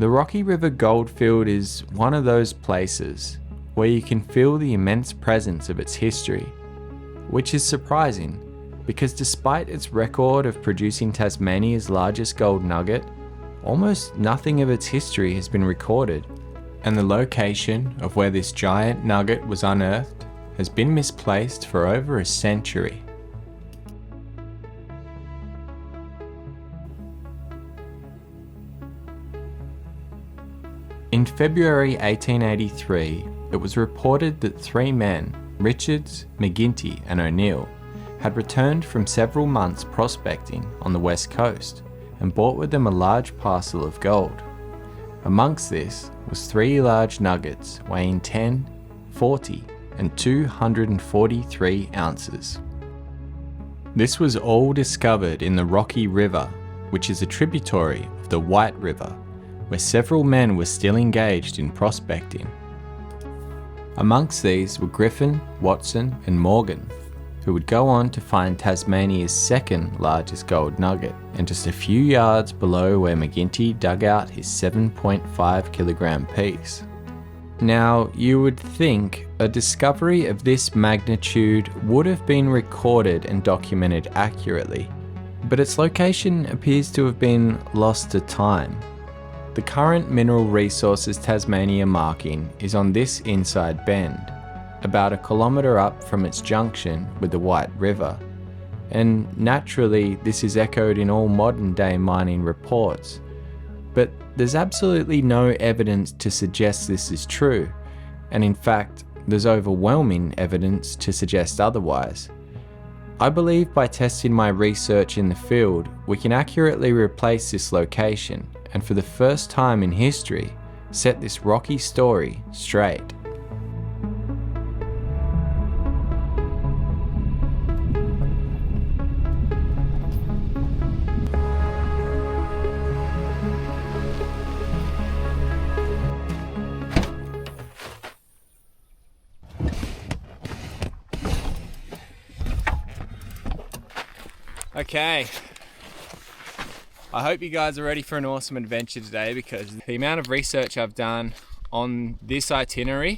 The Rocky River Goldfield is one of those places where you can feel the immense presence of its history, which is surprising because despite its record of producing Tasmania's largest gold nugget, almost nothing of its history has been recorded, and the location of where this giant nugget was unearthed has been misplaced for over a century. In February 1883, it was reported that three men, Richards, McGinty and O'Neil, had returned from several months prospecting on the west coast and brought with them a large parcel of gold. Amongst this was 3 large nuggets weighing 10, 40 and 243 ounces. This was all discovered in the Rocky River, which is a tributary of the Whyte River, where several men were still engaged in prospecting. Amongst these were Griffin, Watson and Morgan, who would go on to find Tasmania's second largest gold nugget, and just a few yards below where McGinty dug out his 7.5 kilogram piece. Now, you would think a discovery of this magnitude would have been recorded and documented accurately, but its location appears to have been lost to time. The current mineral resources Tasmania marking is on this inside bend, about 1 kilometre up from its junction with the Whyte River, and naturally this is echoed in all modern day mining reports, but there's absolutely no evidence to suggest this is true, and in fact there's overwhelming evidence to suggest otherwise. I believe by testing my research in the field we can accurately replace this location and for the first time in history set this rocky story straight. Okay, I hope you guys are ready for an awesome adventure today, because the amount of research I've done on this itinerary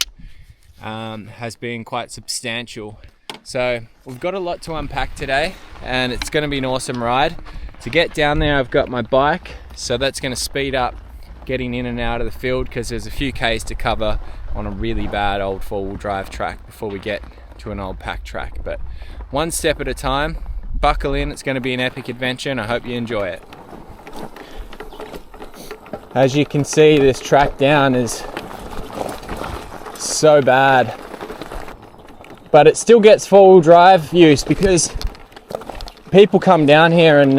has been quite substantial. So we've got a lot to unpack today and it's going to be an awesome ride. To get down there I've got my bike, so that's going to speed up getting in and out of the field because there's a few Ks to cover on a really bad old 4-wheel drive track before we get to an old pack track. But one step at a time. Buckle in, it's going to be an epic adventure and I hope you enjoy it. As you can see, this track down is so bad, but it still gets 4-wheel drive use because people come down here and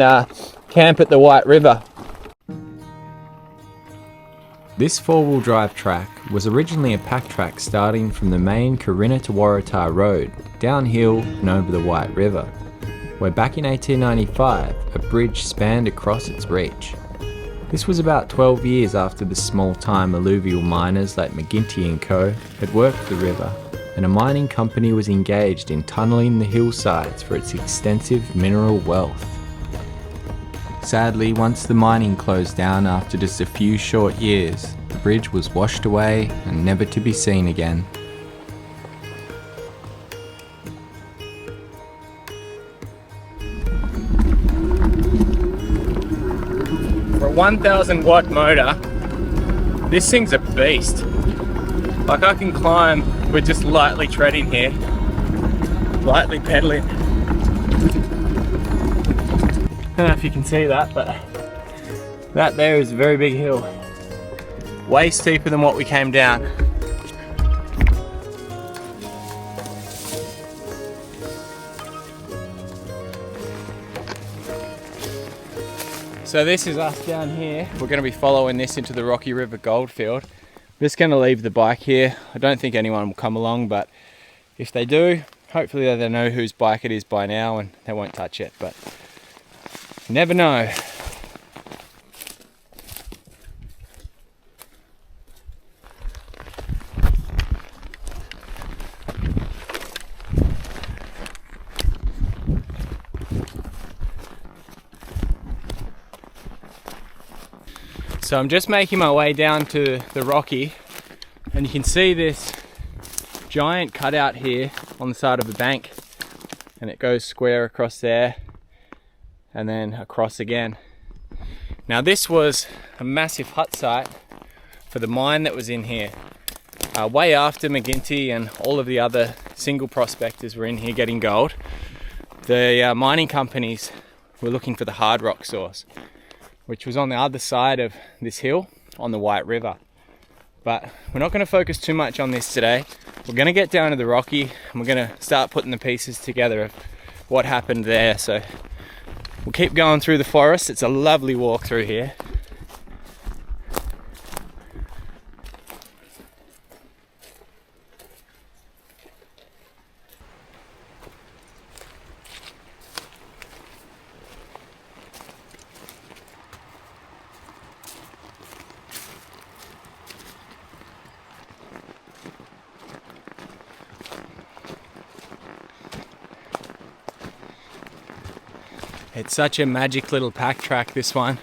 camp at the Whyte River. This 4-wheel drive track was originally a pack track starting from the main Corinna to Waratah Road, downhill and over the Whyte River, where back in 1895 a bridge spanned across its reach. This was about 12 years after the small-time alluvial miners like McGinty and Co. had worked the river, and a mining company was engaged in tunnelling the hillsides for its extensive mineral wealth. Sadly, once the mining closed down after just a few short years, the bridge was washed away and never to be seen again. For a 1000 watt motor, this thing's a beast. Like, I can climb with just lightly treading here, lightly pedaling. I don't know if you can see that, but that there is a very big hill. Way steeper than what we came down. So this is us down here. We're going to be following this into the Rocky River Goldfield. I'm just going to leave the bike here. I don't think anyone will come along, but if they do, hopefully they know whose bike it is by now and they won't touch it, but you never know. So I'm just making my way down to the Rocky, and you can see this giant cutout here on the side of the bank, and it goes square across there and then across again. Now this was a massive hut site for the mine that was in here. Way after McGinty and all of the other single prospectors were in here getting gold, the mining companies were looking for the hard rock source, which was on the other side of this hill on the Whyte River. But we're not going to focus too much on this today. We're going to get down to the Rocky and we're going to start putting the pieces together of what happened there. So we'll keep going through the forest. It's a lovely walk through here. It's such a magic little pack track, this one.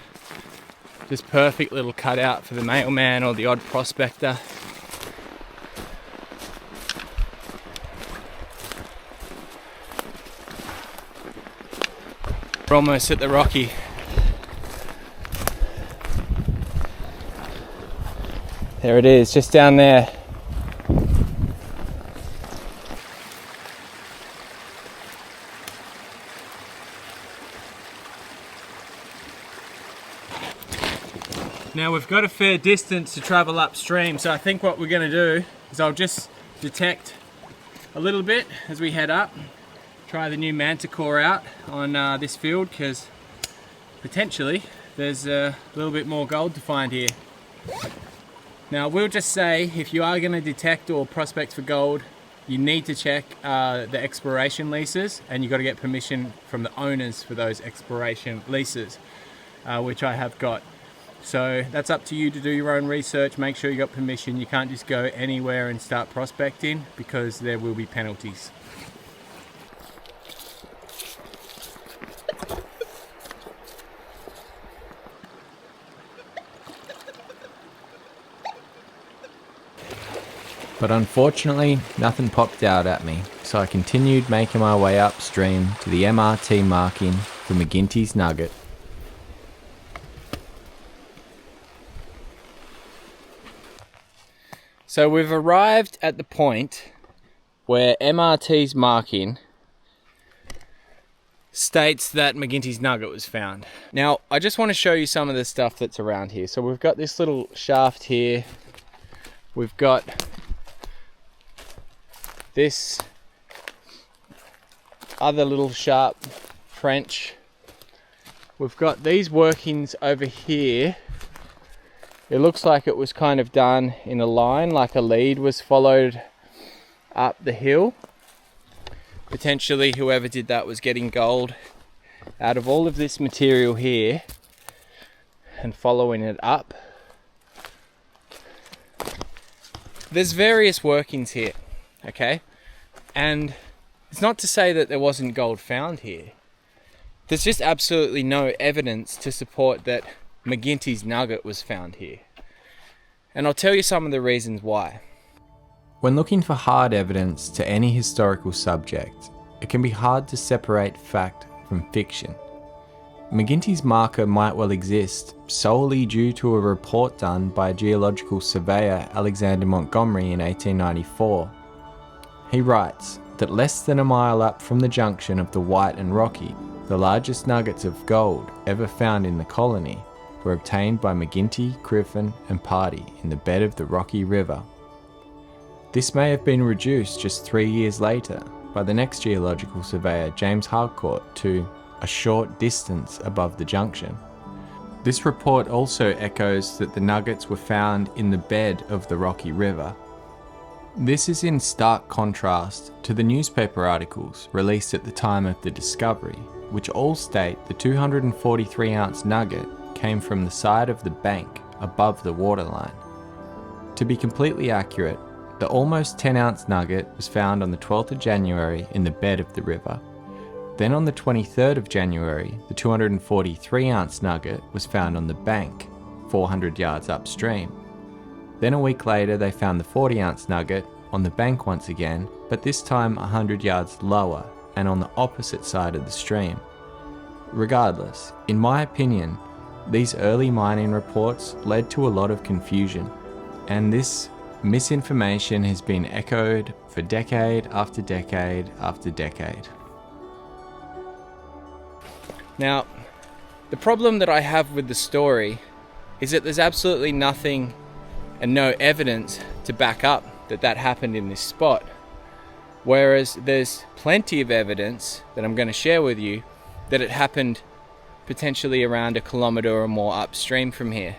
Just perfect little cutout for the mailman or the odd prospector. We're almost at the Rocky. There it is, just down there. Now we've got a fair distance to travel upstream, so I think what we're going to do is I'll just detect a little bit as we head up. Try the new manticore out on this field, because potentially there's a little bit more gold to find here. Now we'll just say, if you are going to detect or prospect for gold, you need to check the exploration leases, and you've got to get permission from the owners for those exploration leases, which I have got. So that's up to you to do your own research. Make sure you got permission. You can't just go anywhere and start prospecting, because there will be penalties. But unfortunately, nothing popped out at me, so I continued making my way upstream to the MRT marking for McGinty's Nugget. So we've arrived at the point where MRT's marking states that McGinty's Nugget was found. Now, I just want to show you some of the stuff that's around here. So we've got this little shaft here. We've got this other little sharp trench. We've got these workings over here. It looks like it was kind of done in a line, like a lead was followed up the hill. Potentially whoever did that was getting gold out of all of this material here and following it up. There's various workings here, okay? And it's not to say that there wasn't gold found here. There's just absolutely no evidence to support that McGinty's Nugget was found here. And I'll tell you some of the reasons why. When looking for hard evidence to any historical subject, it can be hard to separate fact from fiction. McGinty's marker might well exist solely due to a report done by geological surveyor Alexander Montgomery in 1894. He writes that less than a mile up from the junction of the Whyte and Rocky, the largest nuggets of gold ever found in the colony were obtained by McGinty, Griffin and Party in the bed of the Rocky River. This may have been reduced just 3 years later by the next geological surveyor, James Harcourt, to a short distance above the junction. This report also echoes that the nuggets were found in the bed of the Rocky River. This is in stark contrast to the newspaper articles released at the time of the discovery, which all state the 243-ounce nugget came from the side of the bank above the waterline. To be completely accurate, the almost 10-ounce nugget was found on the 12th of January in the bed of the river. Then on the 23rd of January, the 243-ounce nugget was found on the bank, 400 yards upstream. Then a week later they found the 40-ounce nugget on the bank once again, but this time 100 yards lower and on the opposite side of the stream. Regardless, in my opinion, these early mining reports led to a lot of confusion, and this misinformation has been echoed for decade after decade after decade. Now, the problem that I have with the story is that there's absolutely nothing and no evidence to back up that happened in this spot. Whereas there's plenty of evidence that I'm going to share with you that it happened potentially around 1 kilometre or more upstream from here.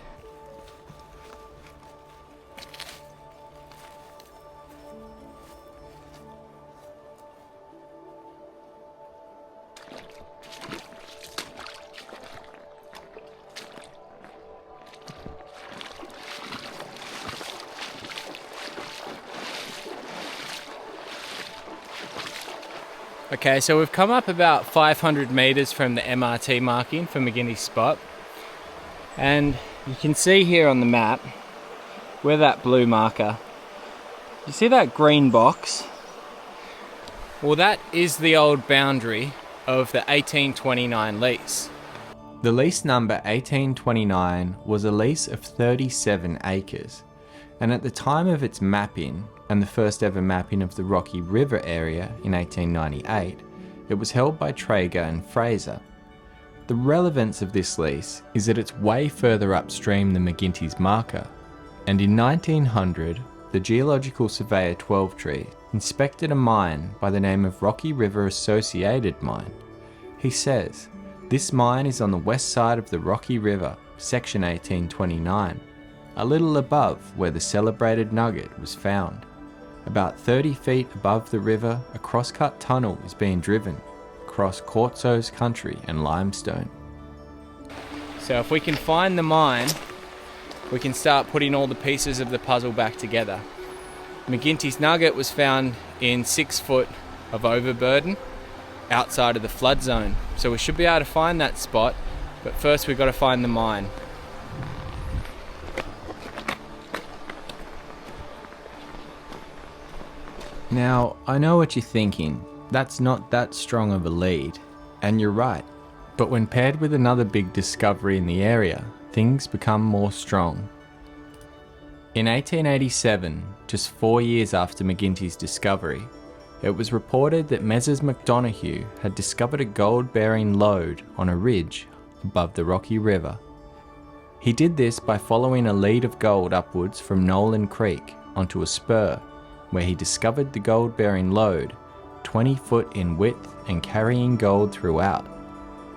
Okay, so we've come up about 500 metres from the MRT marking for McGinty's spot, and you can see here on the map where that blue marker, you see that green box? Well, that is the old boundary of the 1829 lease. The lease number 1829 was a lease of 37 acres, and at the time of its mapping, and the first ever mapping of the Rocky River area in 1898, it was held by Traeger and Fraser. The relevance of this lease is that it's way further upstream than McGinty's marker, and in 1900, the geological surveyor Twelvetree inspected a mine by the name of Rocky River Associated Mine. He says, "This mine is on the west side of the Rocky River, section 1829, a little above where the celebrated Nugget was found. About 30 feet above the river, a crosscut tunnel is being driven across quartzose country and limestone." So if we can find the mine, we can start putting all the pieces of the puzzle back together. McGinty's Nugget was found in 6 foot of overburden outside of the flood zone. So we should be able to find that spot, but first we've got to find the mine. Now, I know what you're thinking, that's not that strong of a lead, and you're right, but when paired with another big discovery in the area, things become more strong. In 1887, just 4 years after McGinty's discovery, it was reported that Messrs Donahue had discovered a gold-bearing lode on a ridge above the Rocky River. He did this by following a lead of gold upwards from Nolan Creek onto a spur, where he discovered the gold-bearing lode, 20 foot in width and carrying gold throughout.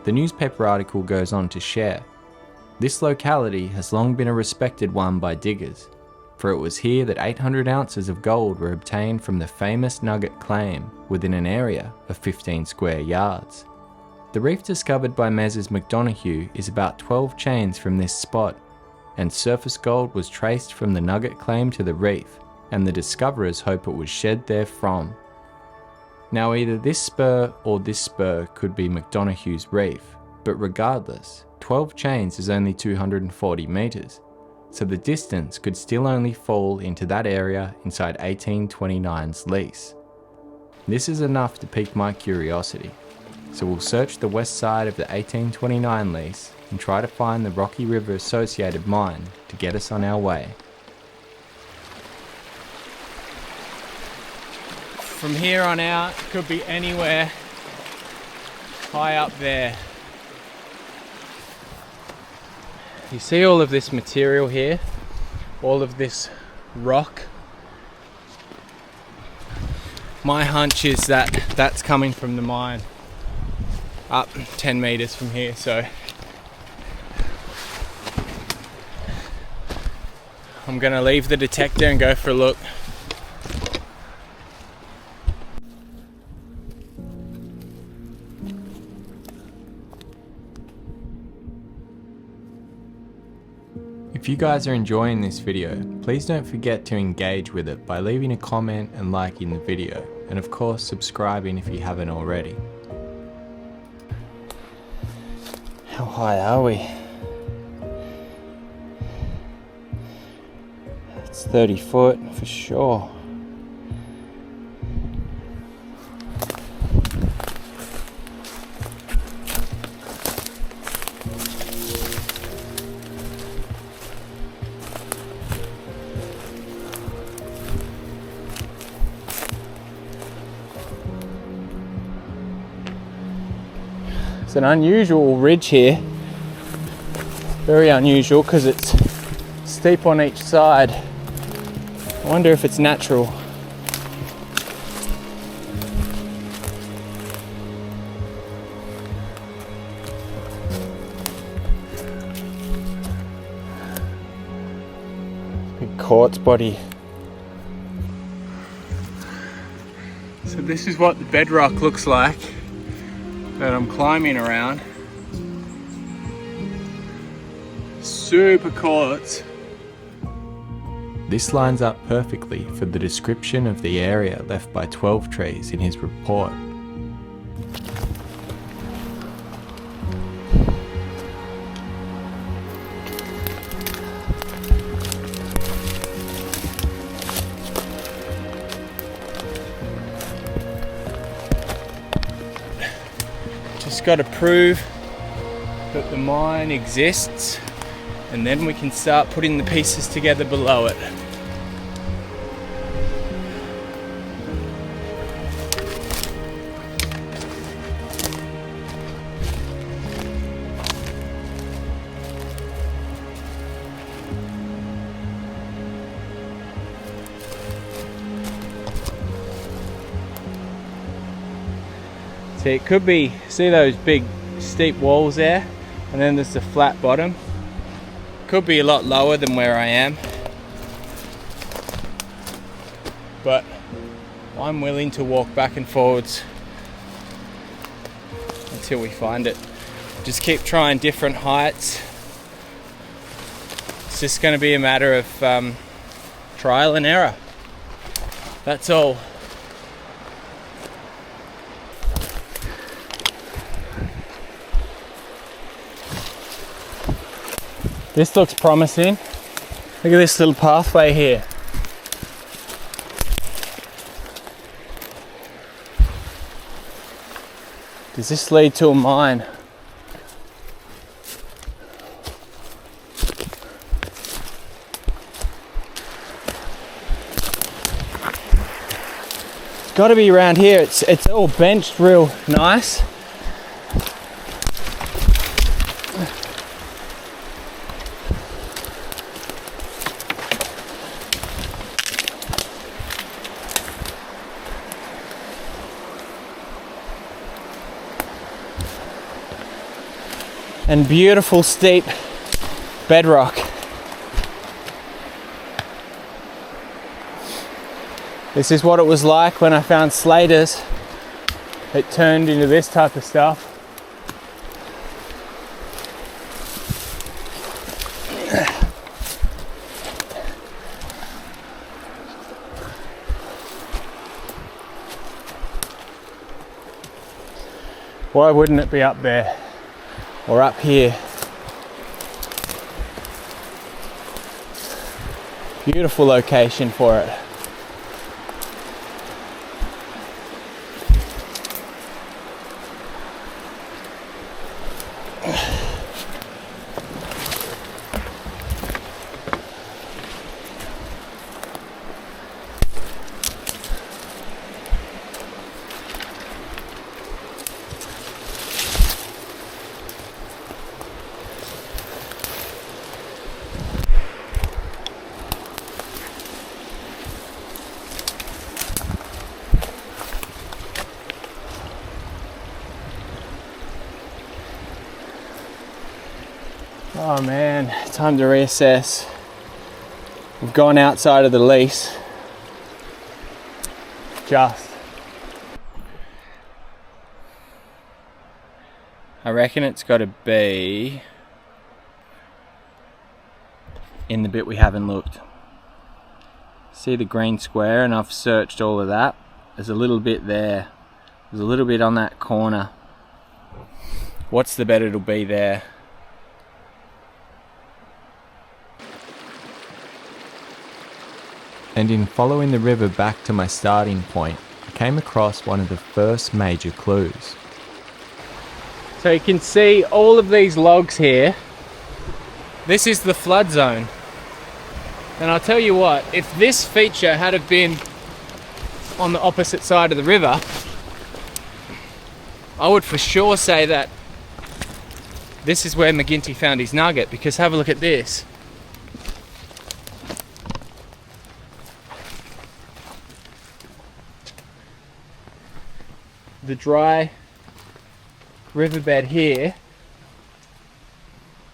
The newspaper article goes on to share, "This locality has long been a respected one by diggers, for it was here that 800 ounces of gold were obtained from the famous Nugget claim within an area of 15 square yards. The reef discovered by Messrs Donahue is about 12 chains from this spot, and surface gold was traced from the Nugget claim to the reef, and the discoverers hope it was shed therefrom." Now either this spur or this spur could be McDonahue's reef, but regardless, 12 chains is only 240 metres, so the distance could still only fall into that area inside 1829's lease. This is enough to pique my curiosity, so we'll search the west side of the 1829 lease and try to find the Rocky River Associated Mine to get us on our way. From here on out, could be anywhere high up there. You see all of this material here, all of this rock. My hunch is that that's coming from the mine up 10 meters from here, so I'm gonna leave the detector and go for a look. If you guys are enjoying this video, please don't forget to engage with it by leaving a comment and liking the video, and of course subscribing if you haven't already. How high are we? It's 30 foot for sure. It's an unusual ridge here. Very unusual because it's steep on each side. I wonder if it's natural. Big quartz body. So this is what the bedrock looks like that I'm climbing around. Super quartz. This lines up perfectly for the description of the area left by 12 trees in his report. Just got to prove that the mine exists, and then we can start putting the pieces together below it. See, it could be, see those big steep walls there, and then there's the flat bottom. Could be a lot lower than where I am, but I'm willing to walk back and forwards until we find it. Just keep trying different heights. It's just going to be a matter of trial and error. That's all. This looks promising. Look at this little pathway here. Does this lead to a mine? It's got to be around here. It's all benched real nice. And beautiful steep bedrock. This is what it was like when I found Slaters. It turned into this type of stuff. Why wouldn't it be up there? Or up here. Beautiful location for it. Oh man, time to reassess. We've gone outside of the lease. I reckon it's got to be in the bit we haven't looked. See the green square, and I've searched all of that. There's a little bit there. There's a little bit on that corner. What's the bet it'll be there? And in following the river back to my starting point, I came across one of the first major clues. So you can see all of these logs here. This is the flood zone. And I'll tell you what, if this feature had have been on the opposite side of the river, I would for sure say that this is where McGinty found his nugget, because have a look at this. The dry riverbed here,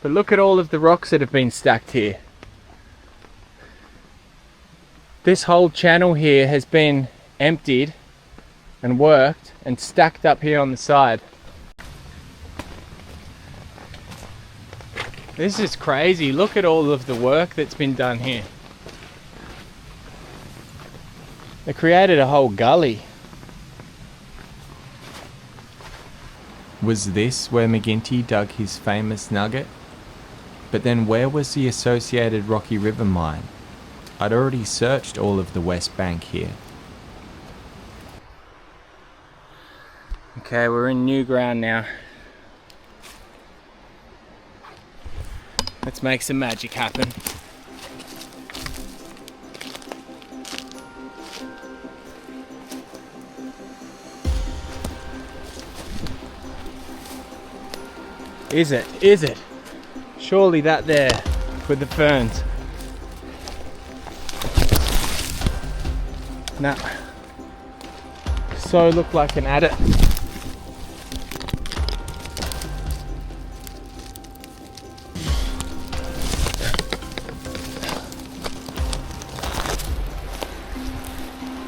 but look at all of the rocks that have been stacked here. This whole channel here has been emptied and worked and stacked up here on the side. This is crazy. Look at all of the work that's been done here. They created a whole gully. Was this where McGinty dug his famous nugget? But then where was the associated Rocky River mine? I'd already searched all of the west bank here. Okay, we're in new ground now. Let's make some magic happen. Is it? Is it? Surely that there with the ferns. Nah. So look like an adit.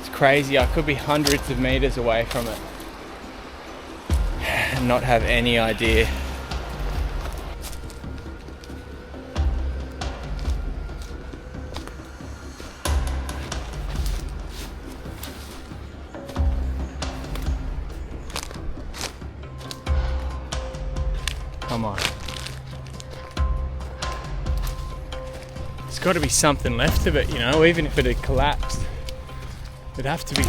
It's crazy. I could be hundreds of meters away from it and not have any idea. Come on. There's got to be something left of it, you know, even if it had collapsed. It'd have to be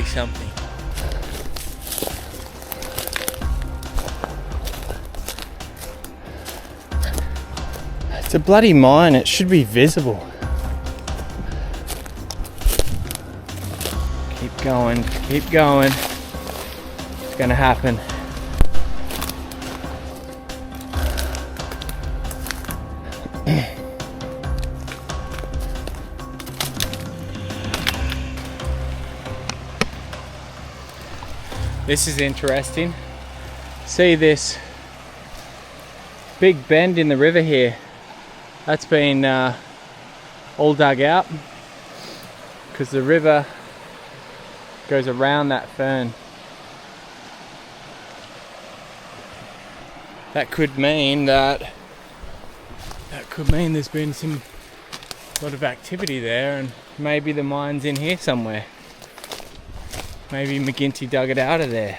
something. It's a bloody mine, it should be visible. Keep going, keep going. It's gonna happen. This is interesting. See this big bend in the river here? That's been all dug out because the river goes around that fern. That could mean there's been a lot of activity there, and maybe the mine's in here somewhere. Maybe McGinty dug it out of there.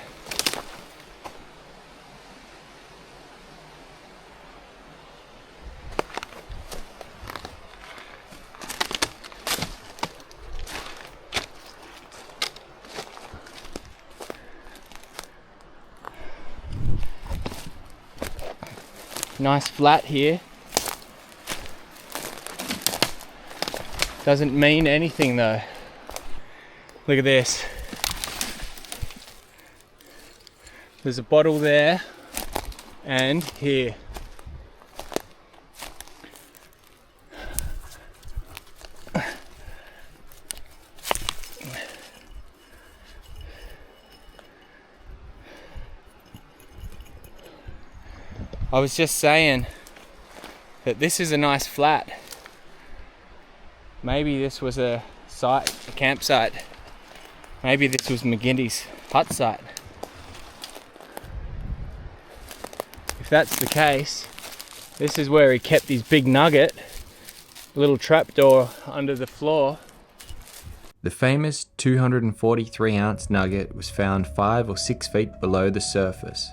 Nice flat here. Doesn't mean anything though. Look at this. There's a bottle there and here. I was just saying that this is a nice flat. Maybe this was a site, a campsite. Maybe this was McGinty's hut site. If that's the case, this is where he kept his big nugget, a little trapdoor under the floor. The famous 243-ounce nugget was found 5 or 6 feet below the surface.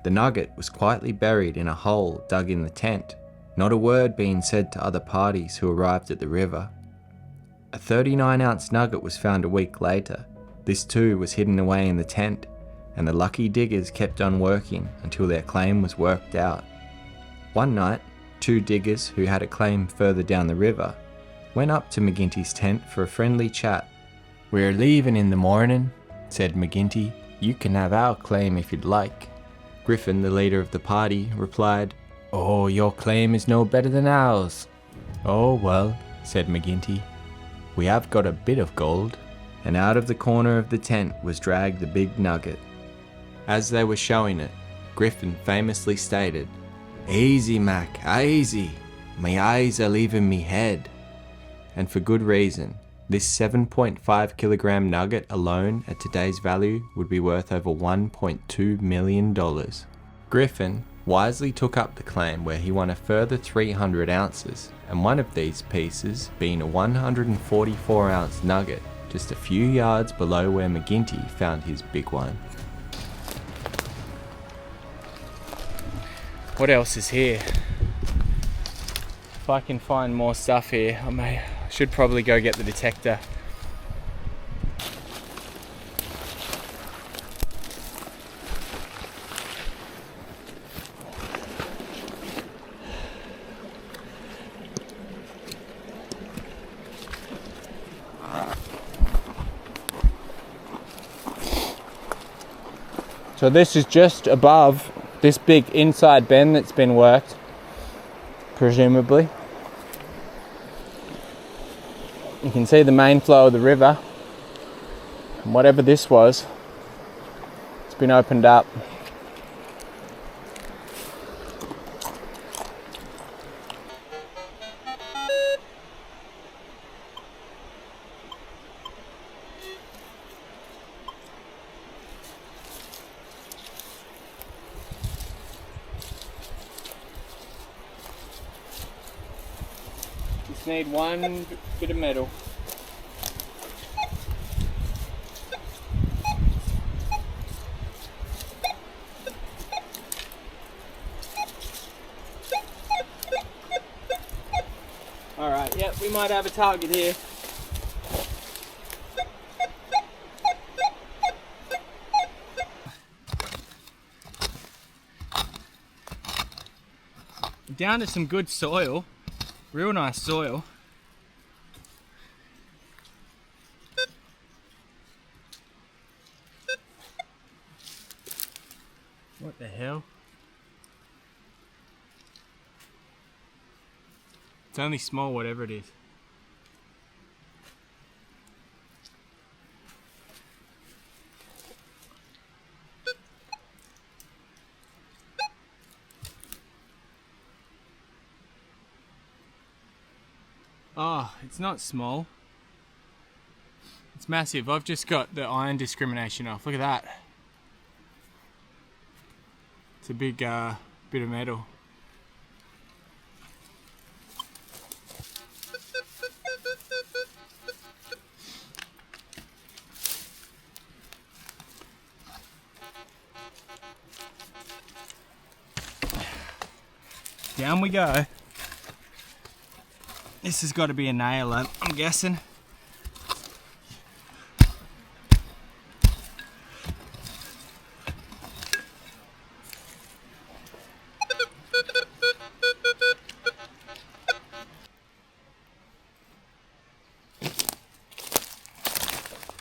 The nugget was quietly buried in a hole dug in the tent, not a word being said to other parties who arrived at the river. A 39-ounce nugget was found a week later. This too was hidden away in the tent, and the lucky diggers kept on working until their claim was worked out. One night, 2 diggers who had a claim further down the river went up to McGinty's tent for a friendly chat. "We're leaving in the morning," said McGinty. "You can have our claim if you'd like." Griffin, the leader of the party, replied, "Oh, your claim is no better than ours." "Oh well," said McGinty, "we have got a bit of gold." And out of the corner of the tent was dragged the big nugget. As they were showing it, Griffin famously stated, "Easy, Mac, easy. My eyes are leaving me head." And for good reason. This 7.5 kilogram nugget alone at today's value would be worth over $1.2 million. Griffin wisely took up the claim where he won a further 300 ounces, and one of these pieces being a 144 ounce nugget just a few yards below where McGinty found his big one. What else is here? If I can find more stuff here, I should probably go get the detector. So this is just above this big inside bend that's been worked, presumably. You can see the main flow of the river, and whatever this was, it's been opened up. Just need one bit of metal. Alright, yep, we might have a target here. Down to some good soil, real nice soil. What the hell? It's only small, whatever it is. Oh, it's not small. It's massive. I've just got the iron discrimination off. Look at that. It's a big bit of metal. Down we go. This has got to be a nail, I'm guessing.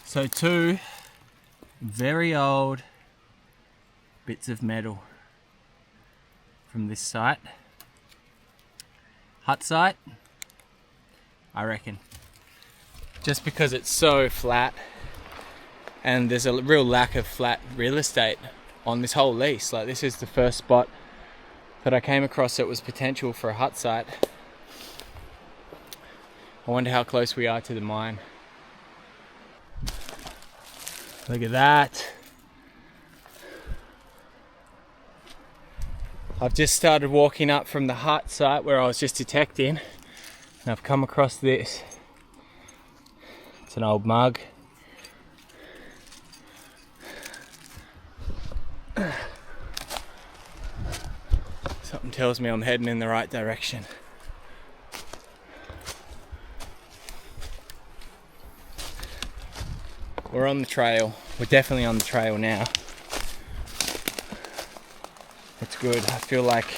So 2 very old bits of metal from this site. Hut site, I reckon. Just because it's so flat and there's a real lack of flat real estate on this whole lease. Like, this is the first spot that I came across that was potential for a hut site. I wonder how close we are to the mine. Look at that. I've just started walking up from the hut site where I was just detecting, and I've come across this. It's an old mug. Something and tells me I'm heading in the right direction. We're on the trail. We're definitely on the trail now. It's good. I feel like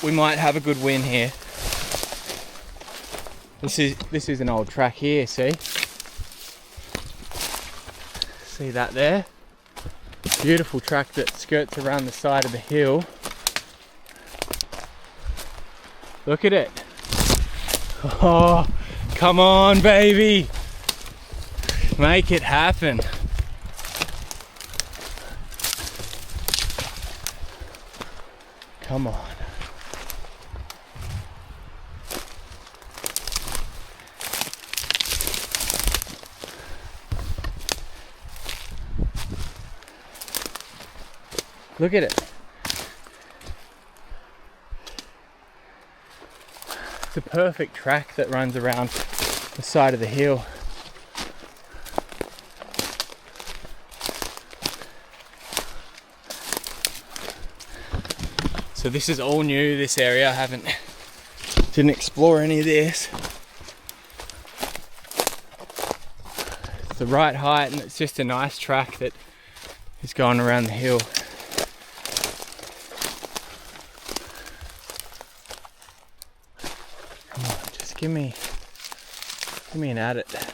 we might have a good win here. This is an old track here, see? See that there? Beautiful track that skirts around the side of the hill. Look at it. Oh, come on, baby. Make it happen. Come on. Look at it. It's a perfect track that runs around the side of the hill. So this is all new, this area. I didn't explore any of this. It's the right height and it's just a nice track that is going around the hill. Come on, just give me an at it.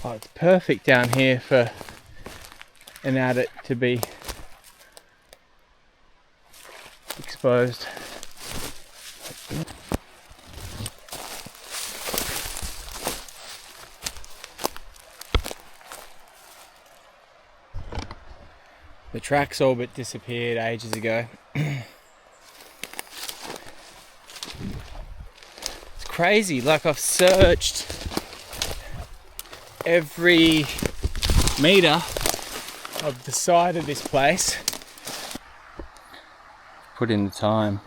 Oh, it's perfect down here for an adit to be exposed. The track's all but disappeared ages ago. It's crazy, like I've searched every meter of the side of this place. Put in the time.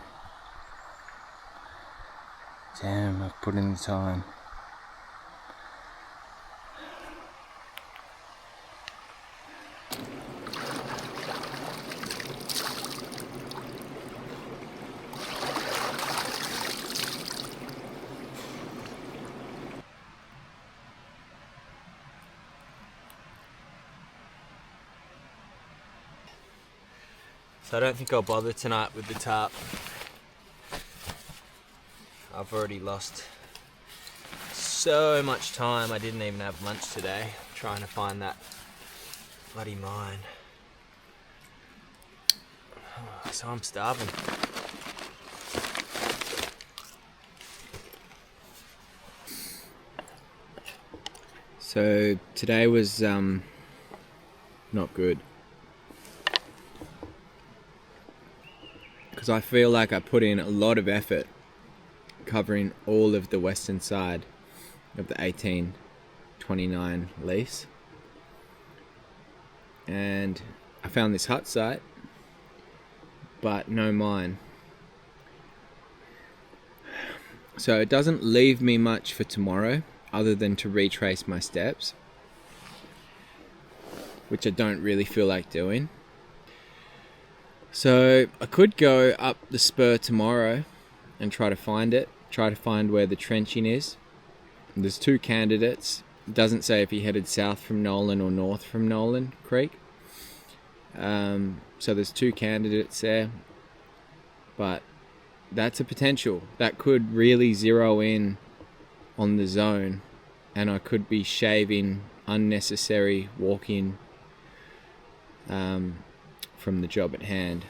Damn, I've put in the time. So I don't think I'll bother tonight with the tarp. I've already lost so much time. I didn't even have lunch today trying to find that bloody mine. So I'm starving. So today was not good. Because I feel like I put in a lot of effort covering all of the western side of the 1829 lease. And I found this hut site, but no mine. So it doesn't leave me much for tomorrow other than to retrace my steps, which I don't really feel like doing. So I could go up the spur tomorrow and try to find it, try to find where the trenching is. There's two candidates. It doesn't say if he headed south from Nolan or north from Nolan Creek. So there's two candidates there, but that's a potential. That could really zero in on the zone, and I could be shaving unnecessary walking from the job at hand.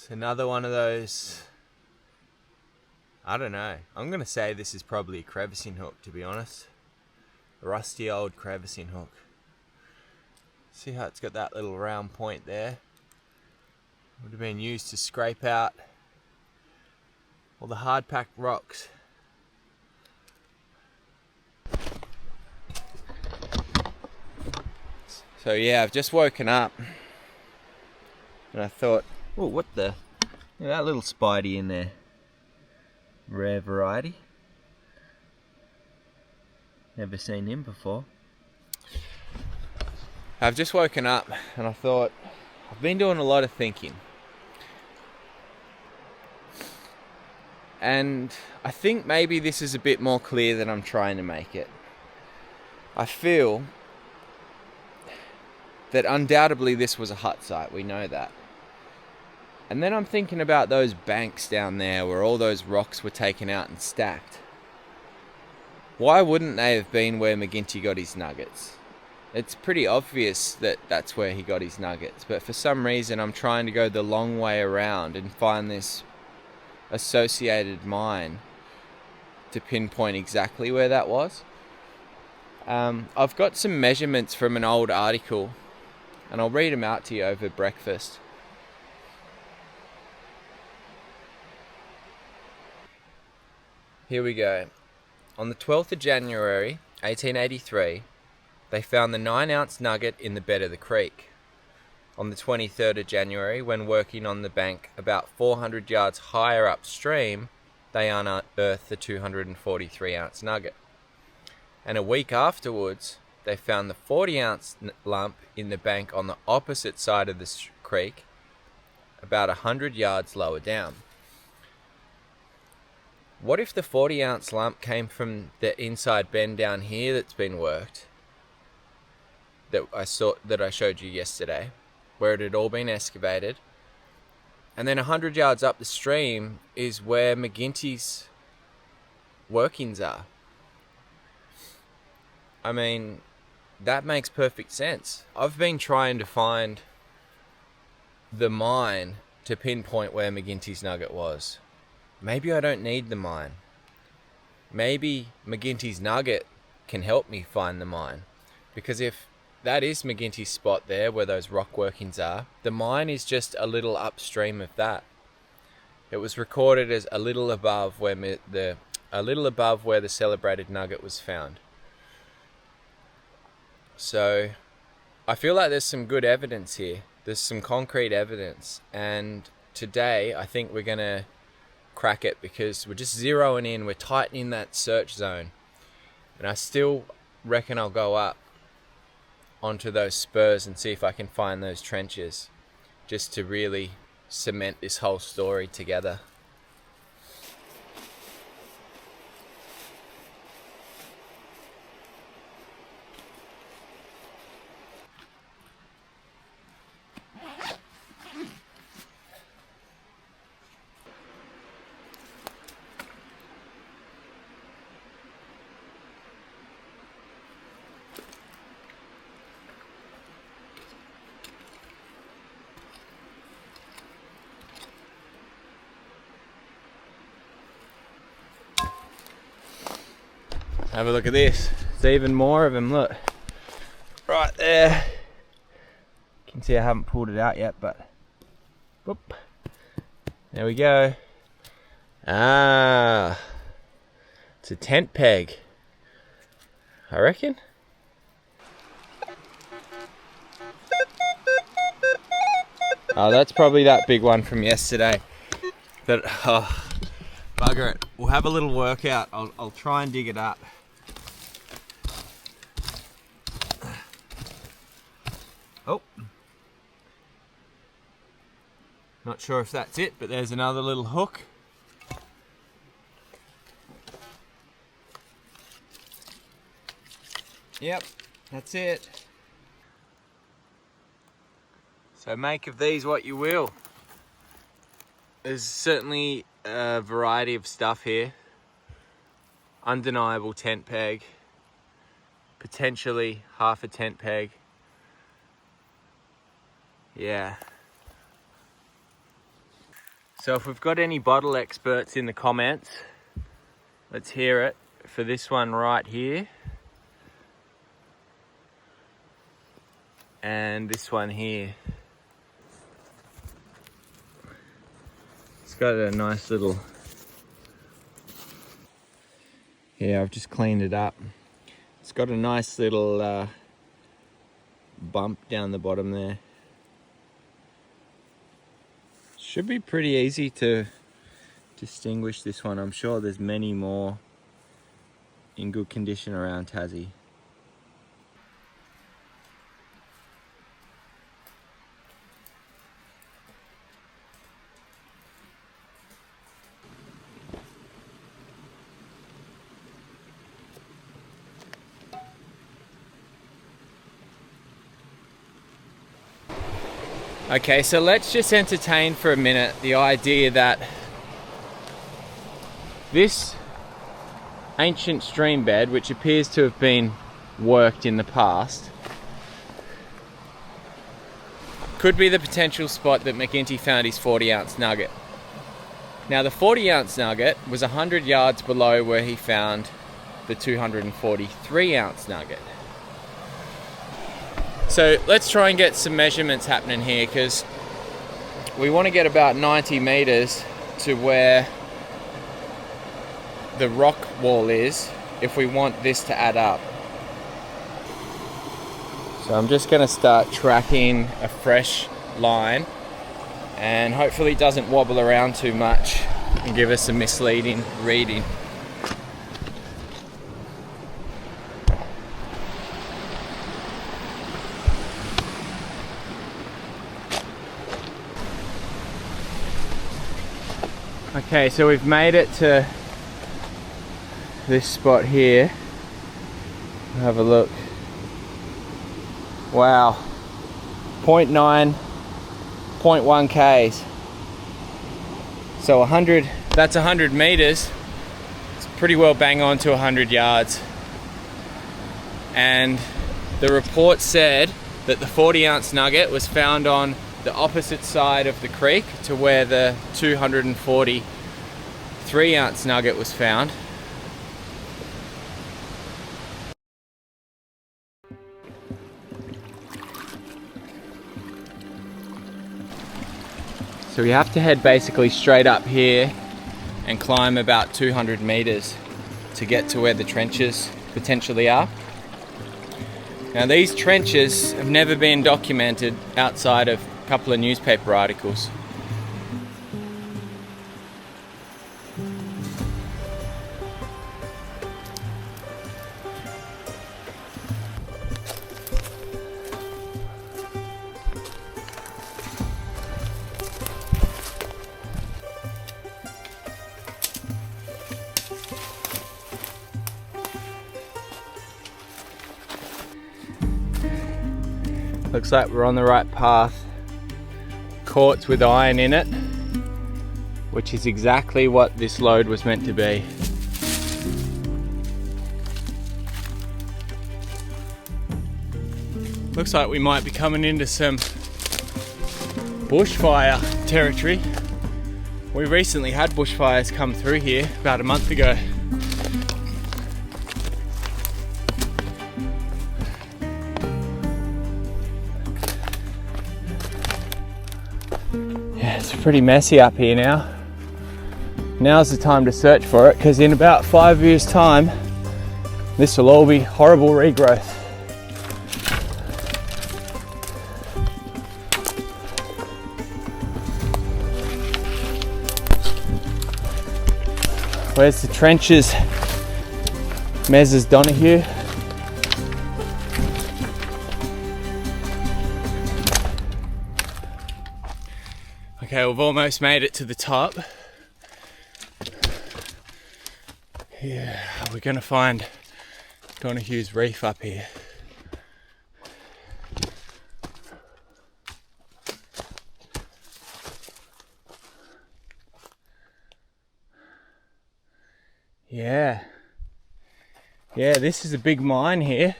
It's another one of those, I don't know. I'm going to say this is probably a crevicing hook, to be honest. A rusty old crevicing hook. See how it's got that little round point there? Would have been used to scrape out all the hard packed rocks. So yeah, I've just woken up and I thought, oh, what the? Look at that little spidey in there. Rare variety. Never seen him before. I've just woken up and I thought, I've been doing a lot of thinking. And I think maybe this is a bit more clear than I'm trying to make it. I feel that undoubtedly this was a hut site, we know that. And then I'm thinking about those banks down there where all those rocks were taken out and stacked. Why wouldn't they have been where McGinty got his nuggets? It's pretty obvious that that's where he got his nuggets, but for some reason I'm trying to go the long way around and find this associated mine to pinpoint exactly where that was. I've got some measurements from an old article and I'll read them out to you over breakfast. Here we go. On the 12th of January 1883, they found the 9-ounce nugget in the bed of the creek. On the 23rd of January, when working on the bank about 400 yards higher upstream, they unearthed the 243-ounce nugget. And a week afterwards, they found the 40-ounce lump in the bank on the opposite side of the creek, about 100 yards lower down. What if the 40-ounce lump came from the inside bend down here that's been worked, that I showed you yesterday, where it had all been excavated, and then 100 yards up the stream is where McGinty's workings are? I mean, that makes perfect sense. I've been trying to find the mine to pinpoint where McGinty's nugget was. Maybe I don't need the mine. Maybe McGinty's nugget can help me find the mine. Because if that is McGinty's spot there where those rock workings are, the mine is just a little upstream of that. It was recorded as a little above where the celebrated nugget was found. So I feel like there's some good evidence here. There's some concrete evidence, and today I think we're gonna crack it because we're just zeroing in, we're tightening that search zone. And I still reckon I'll go up onto those spurs and see if I can find those trenches, just to really cement this whole story together. Have a look at this. There's even more of them, look. Right there. You can see I haven't pulled it out yet, but whoop. There we go. Ah, it's a tent peg, I reckon. Oh, that's probably that big one from yesterday. But, oh, bugger it. We'll have a little workout. I'll try and dig it up. Oh. Not sure if that's it, but there's another little hook. Yep, that's it. So make of these what you will. There's certainly a variety of stuff here. Undeniable tent peg. Potentially half a tent peg. Yeah. So if we've got any bottle experts in the comments, let's hear it for this one right here. And this one here. It's got a nice little... Yeah, I've just cleaned it up. It's got a nice little bump down the bottom there. Should be pretty easy to distinguish this one. I'm sure there's many more in good condition around Tassie. Okay, so let's just entertain for a minute the idea that this ancient stream bed, which appears to have been worked in the past, could be the potential spot that McGinty found his 40-ounce nugget. Now, the 40-ounce nugget was 100 yards below where he found the 243-ounce nugget. So let's try and get some measurements happening here, because we want to get about 90 meters to where the rock wall is if we want this to add up. So I'm just going to start tracking a fresh line, and hopefully it doesn't wobble around too much and give us a misleading reading. Okay, so we've made it to this spot here. Have a look. Wow. 0.9, 0.1 Ks. So 100, that's 100 meters. It's pretty well bang on to 100 yards. And the report said that the 40-ounce nugget was found on the opposite side of the creek to where the 243-ounce nugget was found. So we have to head basically straight up here and climb about 200 meters to get to where the trenches potentially are. Now, these trenches have never been documented outside of a couple of newspaper articles. Looks like we're on the right path. Quartz with iron in it, which is exactly what this load was meant to be. Looks like we might be coming into some bushfire territory. We recently had bushfires come through here about a month ago. It's pretty messy up here now. Now's the time to search for it, because in about 5 years' time, this will all be horrible regrowth. Where's the trenches? Mez's Donahue. Okay, we've almost made it to the top. Yeah, we're gonna find Donahue's reef up here. Yeah, this is a big mine here.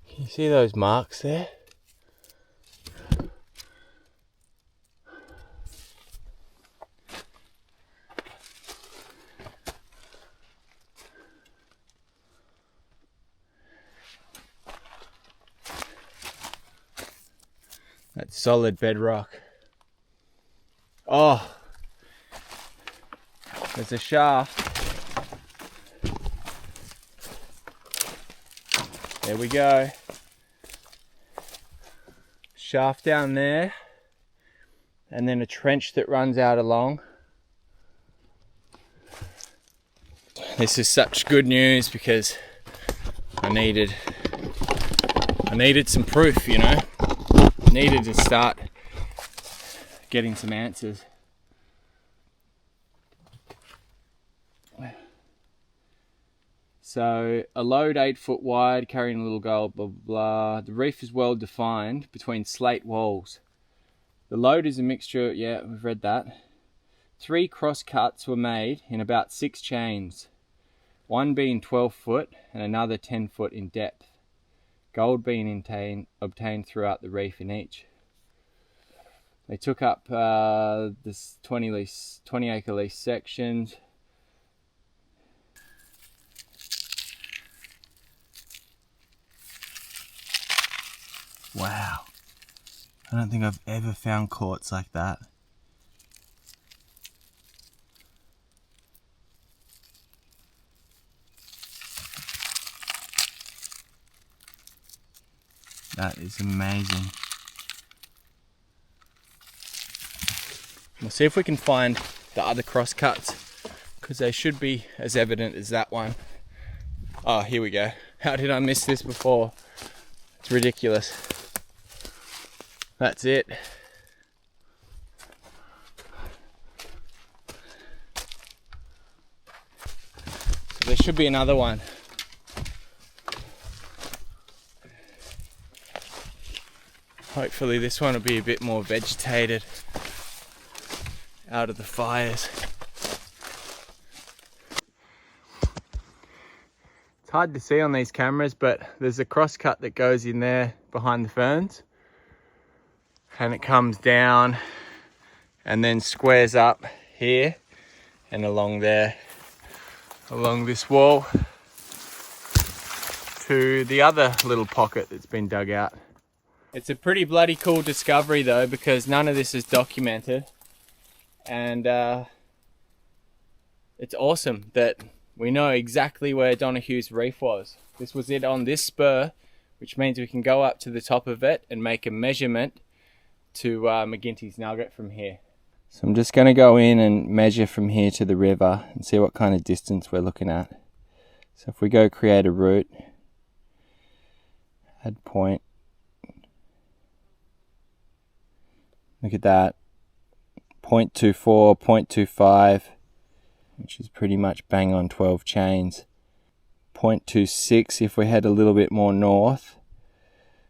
Can you see those marks there? That's solid bedrock. Oh, there's a shaft. There we go. Shaft down there, and then a trench that runs out along. This is such good news because I needed some proof, you know. I needed to start getting some answers. So a lode 8 foot wide, carrying a little gull, blah, blah, blah. The reef is well defined between slate walls. The lode is a mixture, yeah, we've read that. 3 cross cuts were made in about 6 chains, one being 12 foot and another 10 foot in depth. Gold being obtained throughout the reef in each. They took up this 20 acre lease sections. Wow, I don't think I've ever found quartz like that. That is amazing. We'll see if we can find the other cross cuts, because they should be as evident as that one. Oh, here we go. How did I miss this before? It's ridiculous. That's it. So there should be another one. Hopefully this one will be a bit more vegetated out of the fires. It's hard to see on these cameras, but there's a cross cut that goes in there behind the ferns, and it comes down and then squares up here and along there, along this wall to the other little pocket that's been dug out. It's a pretty bloody cool discovery though, because none of this is documented, and it's awesome that we know exactly where Donahue's reef was. This was it on this spur, which means we can go up to the top of it and make a measurement to McGinty's Nugget from here. So I'm just going to go in and measure from here to the river and see what kind of distance we're looking at. So if we go create a route, add point. Look at that, 0.24, 0.25, which is pretty much bang on 12 chains. 0.26 if we head a little bit more north.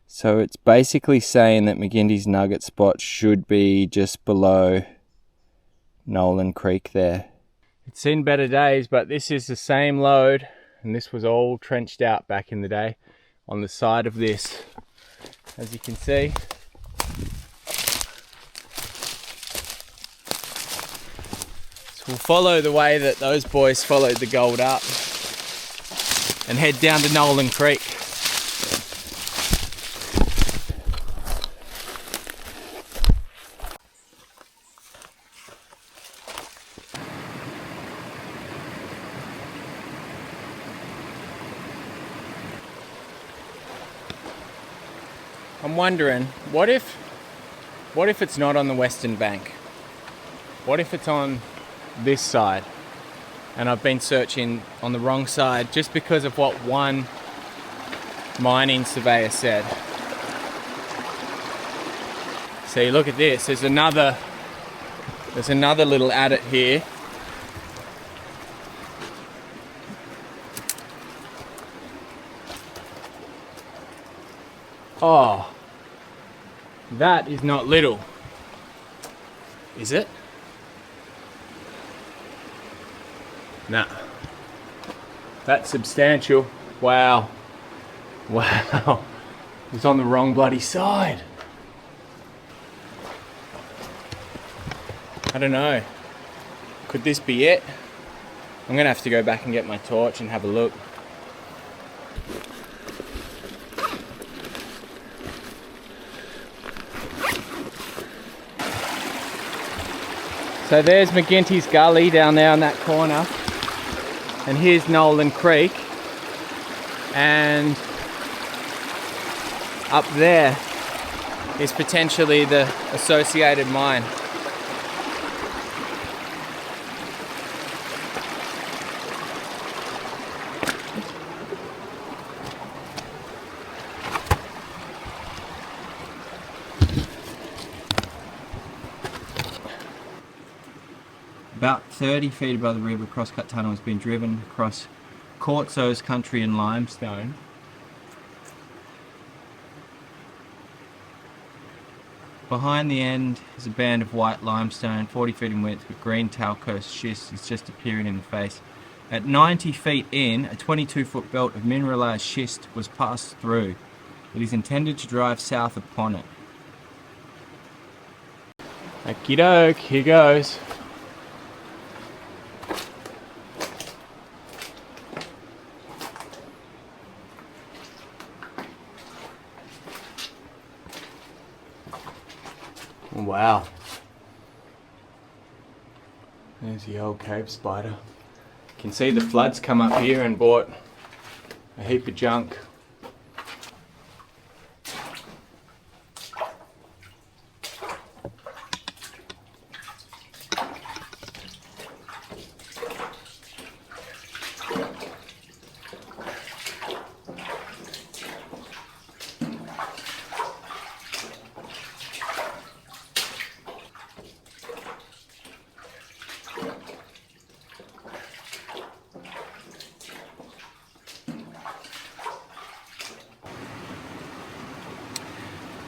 So it's basically saying that McGinty's Nugget spot should be just below Nolan Creek there. It's seen better days, but this is the same lode, and this was all trenched out back in the day on the side of this, as you can see. We'll follow the way that those boys followed the gold up and head down to Nolan Creek. I'm wondering, what if it's not on the western bank? What if it's on this side, and I've been searching on the wrong side just because of what one mining surveyor said? See, look at this, there's another little adit here. Oh, that is not little, is it? Nah, that's substantial. Wow, wow, it's on the wrong bloody side. I don't know, could this be it? I'm gonna have to go back and get my torch and have a look. So there's McGinty's Gully down there on that corner, and here's Nolan Creek, and up there is potentially the associated mine. About 30 feet above the river, crosscut tunnel has been driven across quartzose country and limestone. Behind the end is a band of white limestone, 40 feet in width, with green talco schist is just appearing in the face. At 90 feet in, a 22-foot belt of mineralized schist was passed through. It is intended to drive south upon it. Okie doke, here goes. Wow. There's the old cave spider. You can see the floods come up here and brought a heap of junk.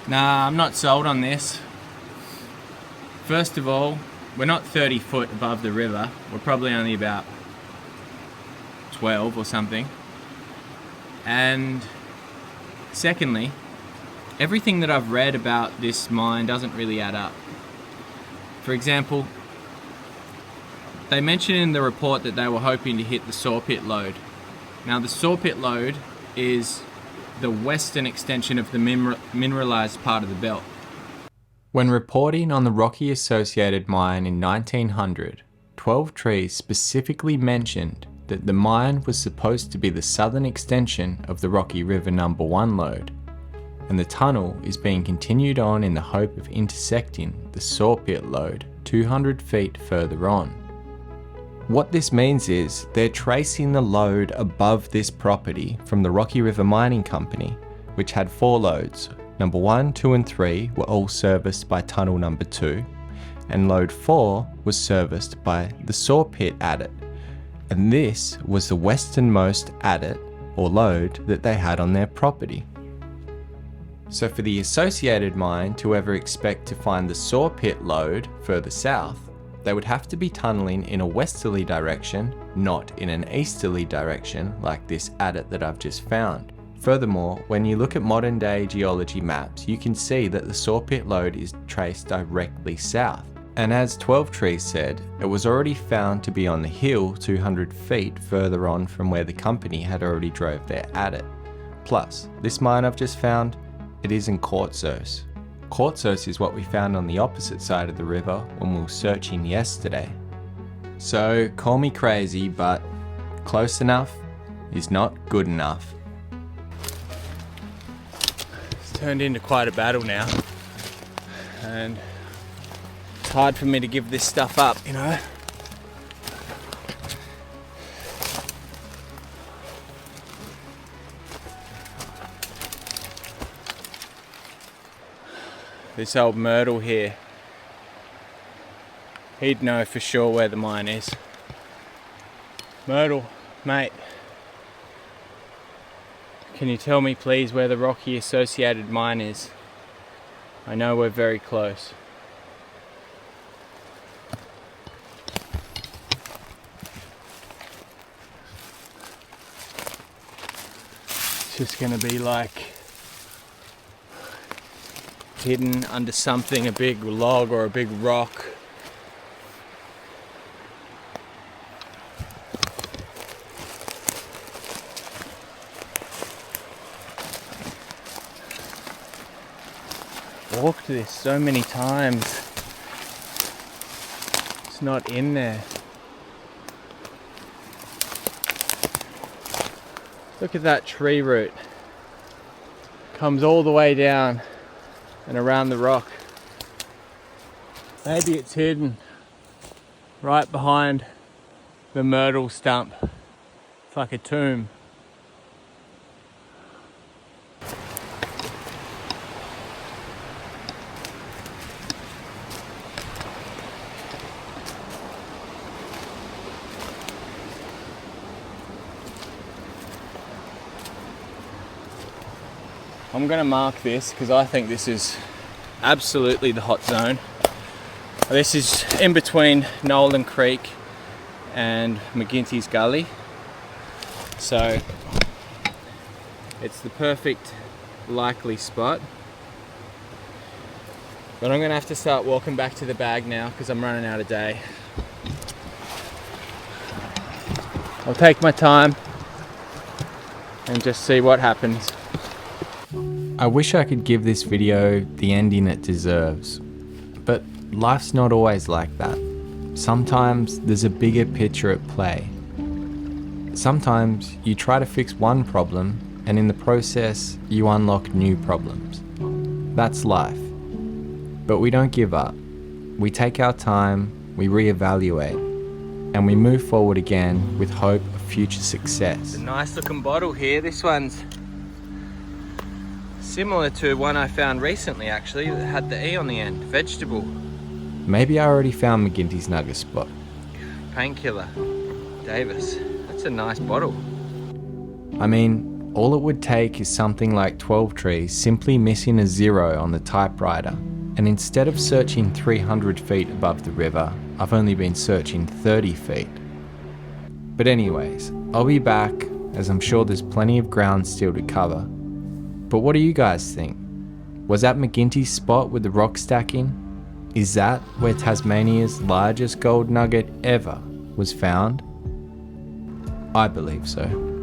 Nah, I'm not sold on this. First of all, we're not 30 foot above the river. We're probably only about 12 or something. And secondly, everything that I've read about this mine doesn't really add up. For example, they mentioned in the report that they were hoping to hit the saw pit lode. Now the saw pit lode is the western extension of the mineralized part of the belt. When reporting on the Rocky Associated mine in 1900, 12 Trees specifically mentioned that the mine was supposed to be the southern extension of the Rocky River No. 1 lode, and the tunnel is being continued on in the hope of intersecting the saw pit lode 200 feet further on. What this means is they're tracing the lode above this property from the Rocky River Mining Company, which had 4 lodes. Number 1, 2 and 3 were all serviced by tunnel number 2, and lode 4 was serviced by the saw pit adit, and this was the westernmost adit or lode that they had on their property. So for the associated mine to ever expect to find the saw pit lode further south, they would have to be tunneling in a westerly direction, not in an easterly direction like this adit that I've just found. Furthermore, when you look at modern day geology maps, you can see that the saw pit lode is traced directly south. And as 12 Trees said, it was already found to be on the hill 200 feet further on from where the company had already drove their adit. Plus, this mine I've just found, it is in quartzose. Quartzose is what we found on the opposite side of the river when we were searching yesterday. So, call me crazy, but close enough is not good enough. It's turned into quite a battle now, and it's hard for me to give this stuff up, you know. This old Myrtle here, he'd know for sure where the mine is. Myrtle, mate, can you tell me please where the Rocky Associated mine is? I know we're very close. It's just gonna be like hidden under something, a big log or a big rock. Walked this so many times. It's not in there. Look at that tree root. Comes all the way down and around the rock. Maybe it's hidden right behind the myrtle stump. It's like a tomb. I'm gonna mark this because I think this is absolutely the hot zone. This is in between Nolan Creek and McGinty's Gully. So it's the perfect likely spot. But I'm gonna have to start walking back to the bag now because I'm running out of day. I'll take my time and just see what happens. I wish I could give this video the ending it deserves, but life's not always like that. Sometimes there's a bigger picture at play. Sometimes you try to fix one problem and in the process you unlock new problems. That's life. But we don't give up. We take our time, we reevaluate, and we move forward again with hope of future success. It's a nice looking bottle here. This one's similar to one I found recently actually that had the E on the end. Vegetable. Maybe I already found McGinty's Nugget spot. Painkiller. Davis. That's a nice bottle. I mean, all it would take is something like 12 trees simply missing a 0 on the typewriter. And instead of searching 300 feet above the river, I've only been searching 30 feet. But anyways, I'll be back as I'm sure there's plenty of ground still to cover. But what do you guys think? Was that McGinty's spot with the rock stacking? Is that where Tasmania's largest gold nugget ever was found? I believe so.